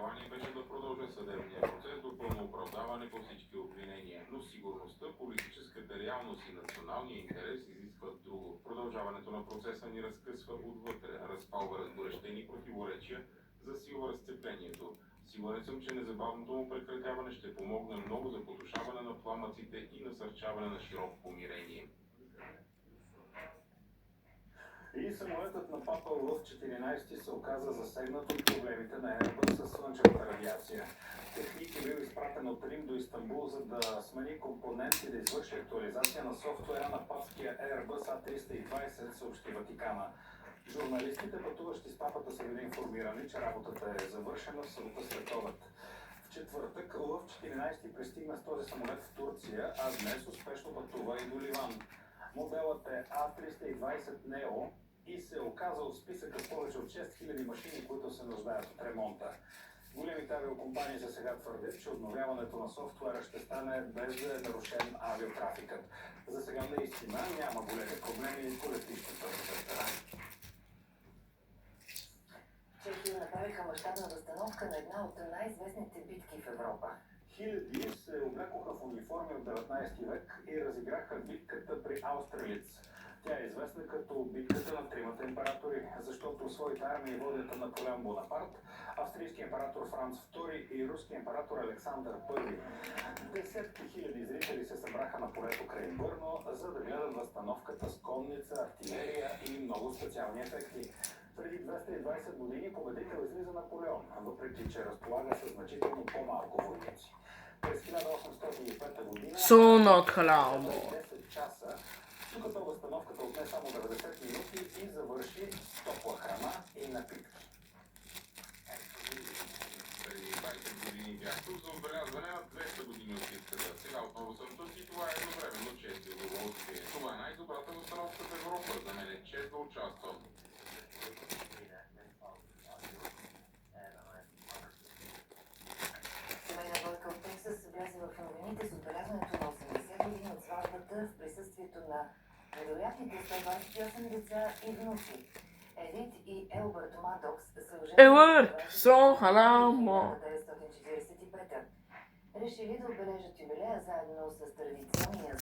желание беше да продължа съдебния процес до пълно оправдаване по всички обвинения, но сигурността, политическата реалност и националния интерес изискват друго. Продължаването на процеса ни разкъсва отвътре, разпалва разгорещени противоречия, засилва разцеплението. Сигурен съм, че незабавното му прекратяване ще помогне много за потушаване на пламъците и насърчаване на широко помирение. И самолетът на Папа Лъв 14 се оказа засегнат от проблемите на Airbus със слънчевата радиация. Техник е бил изпратен от Рим до Истанбул, за да смени компонент и да извърши актуализация на софтуера на папския Airbus A320, съобщи Ватикана. Журналистите, пътуващи с папата, са били информирани, че работата е завършена в събота след обед. В четвъртък Лъв 14 пристигна с този самолет в Турция, а днес успешно пътува и до Ливан. Моделът е A320 Neo и се е оказал в списъка с повече от 6000 машини, които се нуждаят от ремонта. Големите авиокомпании за сега твърдят, че обновяването на софтуера ще стане без да е нарушен авиотрафикът. За сега наистина няма големи проблеми по летищата в света. Чехия направиха мащабна възстановка на една от най-известните битки в Европа. Хиляди се облякоха в униформи от 19 век и разиграха битката при Аустерлиц. Тя е известна като битката на тримата императори, защото своите армии водят Наполеон Бонапарт, австрийски император Франц II и руски император Александър I. Десетки хиляди зрители се събраха на полето край Бърно, за да гледат възстановката с конница, артилерия и много специални ефекти. Преди 220 години победител излиза Наполеон, въпреки че разполага с значително по-малко войници. През 1805 година Sono calamo. 10 часа, докато възстановката отне само 90 минути и завърши с топла храна и напитки. Преди 20 години бях тук за отбелязване на 200 години от битката. Сега отново съм тук и това е едновременно чест и удоволствие. Това е най-добрата възстановка в Европа. За мен е чест да участвам. Семейна двойка от Тексас влезе в новините с отбелязването на 80 години от сватбата в присъствието на невероятните 128 деца и внуци. Едит и Елбърт Мадокс са Елбърт, so calamo. 1945. Решили да отбележат юбилея заедно с традиционния